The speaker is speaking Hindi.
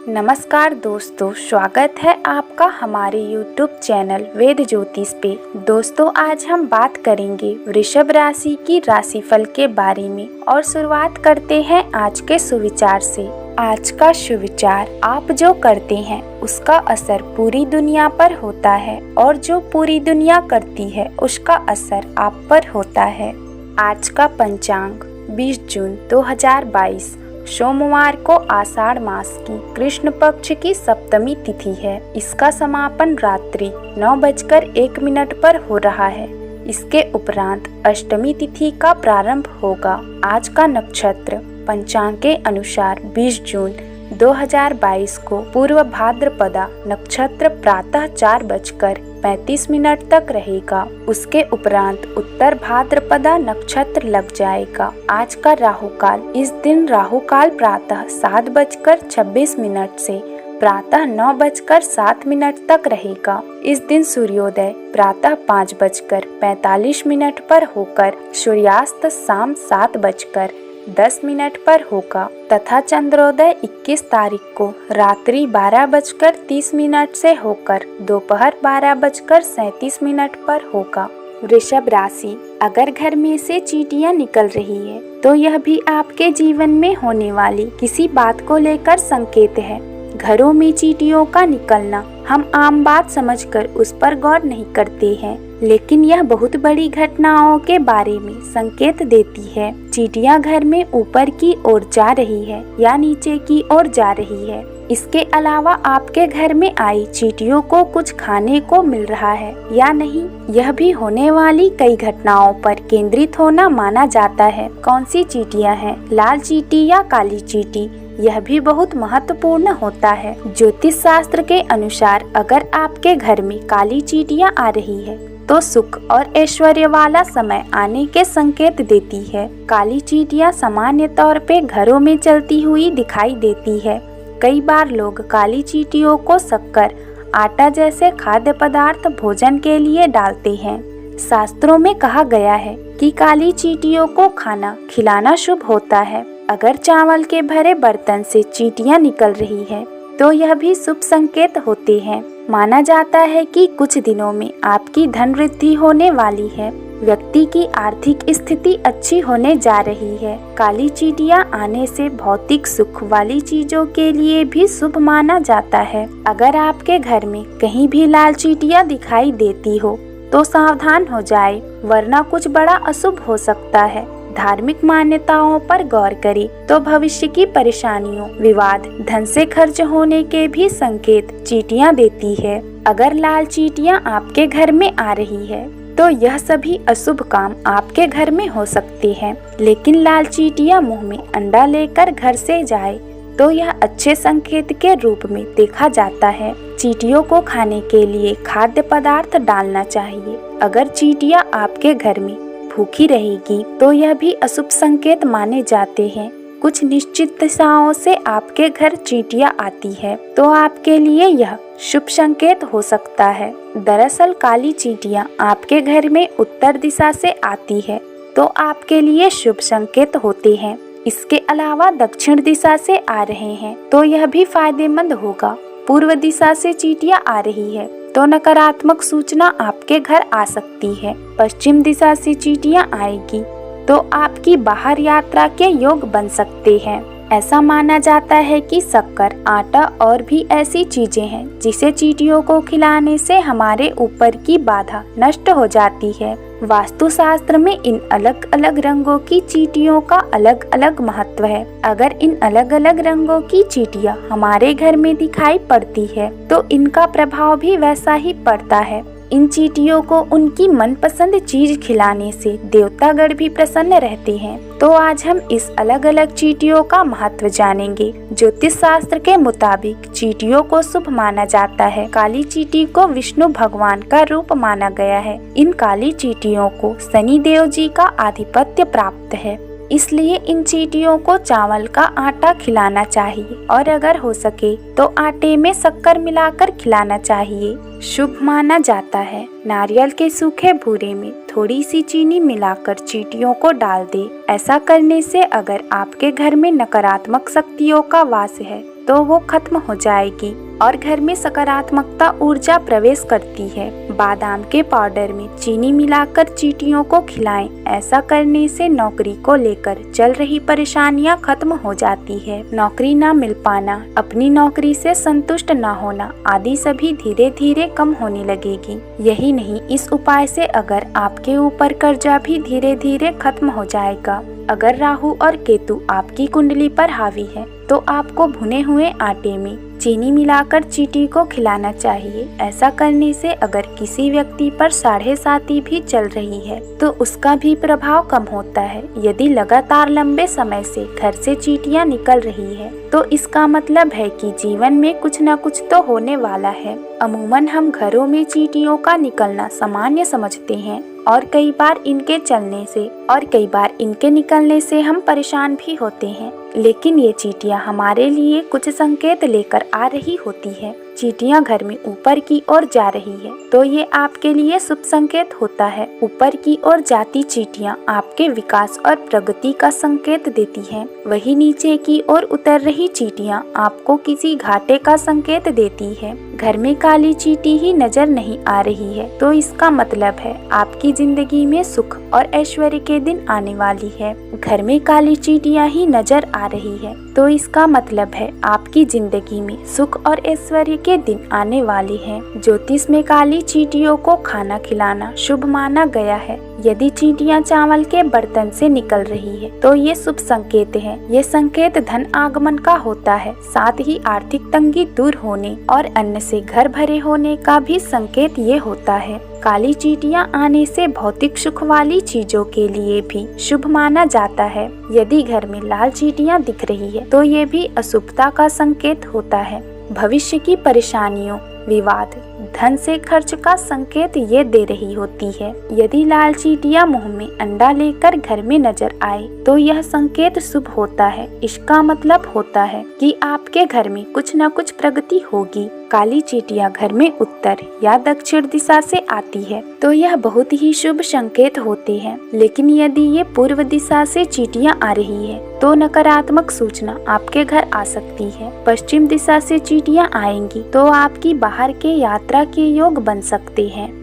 नमस्कार दोस्तों, स्वागत है आपका हमारे YouTube चैनल वेद ज्योतिष पे। दोस्तों, आज हम बात करेंगे वृषभ राशि की राशिफल के बारे में और शुरुआत करते हैं आज के सुविचार से। आज का सुविचार, आप जो करते हैं उसका असर पूरी दुनिया पर होता है और जो पूरी दुनिया करती है उसका असर आप पर होता है। आज का पंचांग 20 जून 2022 सोमवार को आषाढ़ मास की कृष्ण पक्ष की सप्तमी तिथि है। इसका समापन रात्रि 9:01 पर हो रहा है। इसके उपरांत अष्टमी तिथि का प्रारंभ होगा। आज का नक्षत्र पंचांग के अनुसार 20 जून 2022 को पूर्व भाद्रपदा नक्षत्र प्रातः 4:35 तक रहेगा। उसके उपरांत उत्तर भाद्रपदा नक्षत्र लग जाएगा। आज का राहु काल, इस दिन राहु काल प्रातः 7:26 से प्रातः 9:07 तक रहेगा। इस दिन सूर्योदय प्रातः 5:45 पर होकर सूर्यास्त शाम 7:10 पर होगा तथा चंद्रोदय 21 तारीख को रात्रि 12:30 से होकर दोपहर 12:37 पर होगा। वृषभ राशि, अगर घर में से चींटियां निकल रही है तो यह भी आपके जीवन में होने वाली किसी बात को लेकर संकेत है। घरों में चींटियों का निकलना हम आम बात समझकर उस पर गौर नहीं करते हैं, लेकिन यह बहुत बड़ी घटनाओं के बारे में संकेत देती है। चींटियां घर में ऊपर की ओर जा रही है या नीचे की ओर जा रही है। इसके अलावा आपके घर में आई चींटियों को कुछ खाने को मिल रहा है या नहीं, यह भी होने वाली कई घटनाओं पर केंद्रित होना माना जाता है। कौन सी चींटियां हैं, लाल चींटी या काली चींटी, यह भी बहुत महत्वपूर्ण होता है। ज्योतिष शास्त्र के अनुसार अगर आपके घर में काली चींटियां आ रही है तो सुख और ऐश्वर्य वाला समय आने के संकेत देती है। काली चींटियां सामान्य तौर पे घरों में चलती हुई दिखाई देती है। कई बार लोग काली चींटियों को शक्कर, आटा जैसे खाद्य पदार्थ भोजन के लिए डालते हैं। शास्त्रों में कहा गया है कि काली चींटियों को खाना खिलाना शुभ होता है। अगर चावल के भरे बर्तन से चींटियां निकल रही है तो यह भी शुभ संकेत होते हैं। माना जाता है कि कुछ दिनों में आपकी धन वृद्धि होने वाली है। व्यक्ति की आर्थिक स्थिति अच्छी होने जा रही है। काली चींटियां आने से भौतिक सुख वाली चीजों के लिए भी शुभ माना जाता है। अगर आपके घर में कहीं भी लाल चींटियां दिखाई देती हो तो सावधान हो जाए, वरना कुछ बड़ा अशुभ हो सकता है। धार्मिक मान्यताओं पर गौर करें तो भविष्य की परेशानियों, विवाद, धन से खर्च होने के भी संकेत चींटियां देती है। अगर लाल चींटियां आपके घर में आ रही है तो यह सभी अशुभ काम आपके घर में हो सकते हैं, लेकिन लाल चींटियां मुंह में अंडा लेकर घर से जाए तो यह अच्छे संकेत के रूप में देखा जाता है। चींटियों को खाने के लिए खाद्य पदार्थ डालना चाहिए। अगर चींटियां आपके घर में भूखी रहेगी तो यह भी अशुभ संकेत माने जाते हैं। कुछ निश्चित दिशाओं से आपके घर चींटियां आती है तो आपके लिए यह शुभ संकेत हो सकता है। दरअसल काली चींटियां आपके घर में उत्तर दिशा से आती है तो आपके लिए शुभ संकेत होते हैं। इसके अलावा दक्षिण दिशा से आ रहे हैं तो यह भी फायदेमंद होगा। पूर्व दिशा से चींटियां आ रही है तो नकारात्मक सूचना आपके घर आ सकती है। पश्चिम दिशा से चींटियां आएगी तो आपकी बाहर यात्रा के योग बन सकते हैं। ऐसा माना जाता है कि शक्कर, आटा और भी ऐसी चीजें हैं जिसे चींटियों को खिलाने से हमारे ऊपर की बाधा नष्ट हो जाती है। वास्तुशास्त्र में इन अलग अलग रंगों की चींटियों का अलग अलग महत्व है। अगर इन अलग अलग रंगों की चींटियां हमारे घर में दिखाई पड़ती है तो इनका प्रभाव भी वैसा ही पड़ता है। इन चींटियों को उनकी मनपसंद चीज खिलाने से देवतागण भी प्रसन्न रहते हैं। तो आज हम इस अलग अलग चींटियों का महत्व जानेंगे। ज्योतिष शास्त्र के मुताबिक चींटियों को शुभ माना जाता है। काली चींटी को विष्णु भगवान का रूप माना गया है। इन काली चींटियों को शनि देव जी का आधिपत्य प्राप्त है, इसलिए इन चींटियों को चावल का आटा खिलाना चाहिए और अगर हो सके तो आटे में शक्कर मिलाकर खिलाना चाहिए। शुभ माना जाता है। नारियल के सूखे भूरे में थोड़ी सी चीनी मिलाकर चींटियों को डाल दे। ऐसा करने से अगर आपके घर में नकारात्मक शक्तियों का वास है तो वो खत्म हो जाएगी और घर में सकारात्मकता ऊर्जा प्रवेश करती है। बादाम के पाउडर में चीनी मिलाकर चींटियों को खिलाएं। ऐसा करने से नौकरी को लेकर चल रही परेशानियां खत्म हो जाती है। नौकरी ना मिल पाना, अपनी नौकरी से संतुष्ट ना होना आदि सभी धीरे धीरे कम होने लगेगी। यही नहीं, इस उपाय से अगर आपके ऊपर कर्जा भी धीरे धीरे खत्म हो जाएगा। अगर राहु और केतु आपकी कुंडली पर हावी है तो आपको भुने हुए आटे में चीनी मिलाकर चींटी को खिलाना चाहिए। ऐसा करने से अगर किसी व्यक्ति पर 7.5 भी चल रही है तो उसका भी प्रभाव कम होता है। यदि लगातार लंबे समय से घर से चींटियां निकल रही है तो इसका मतलब है कि जीवन में कुछ न कुछ तो होने वाला है। अमूमन हम घरों में चींटियों का निकलना सामान्य समझते हैं और कई बार इनके निकलने से हम परेशान भी होते हैं, लेकिन ये चींटियां हमारे लिए कुछ संकेत लेकर आ रही होती है। चींटियां घर में ऊपर की ओर जा रही है तो ये आपके लिए शुभ संकेत होता है। ऊपर की ओर जाती चींटियां आपके विकास और प्रगति का संकेत देती हैं। वही नीचे की ओर उतर रही चींटियां आपको किसी घाटे का संकेत देती है। घर में काली चींटी ही नजर नहीं आ रही है तो इसका मतलब है आपकी जिंदगी में सुख और ऐश्वर्य के दिन आने वाली है। घर में काली चींटियां ही नजर आ रही है तो इसका मतलब है आपकी जिंदगी में सुख और ऐश्वर्य के दिन आने वाले हैं। ज्योतिष में काली चींटियों को खाना खिलाना शुभ माना गया है। यदि चींटियां चावल के बर्तन से निकल रही है तो ये शुभ संकेत है। ये संकेत धन आगमन का होता है, साथ ही आर्थिक तंगी दूर होने और अन्न से घर भरे होने का भी संकेत ये होता है। काली चींटियां आने से भौतिक सुख वाली चीजों के लिए भी शुभ माना जाता है। यदि घर में लाल चींटियां दिख रही है तो ये भी अशुभता का संकेत होता है। भविष्य की परेशानियों, विवाद, धन से खर्च का संकेत ये दे रही होती है। यदि लाल चींटियां मुंह में अंडा लेकर घर में नजर आए तो यह संकेत शुभ होता है। इसका मतलब होता है कि आपके घर में कुछ न कुछ प्रगति होगी। काली चींटियां घर में उत्तर या दक्षिण दिशा से आती है तो यह बहुत ही शुभ संकेत होते हैं। लेकिन यदि ये पूर्व दिशा से चींटियां आ रही है तो नकारात्मक सूचना आपके घर आ सकती है। पश्चिम दिशा से चींटियां आएंगी तो आपकी बाहर के यात्रा के योग बन सकते हैं।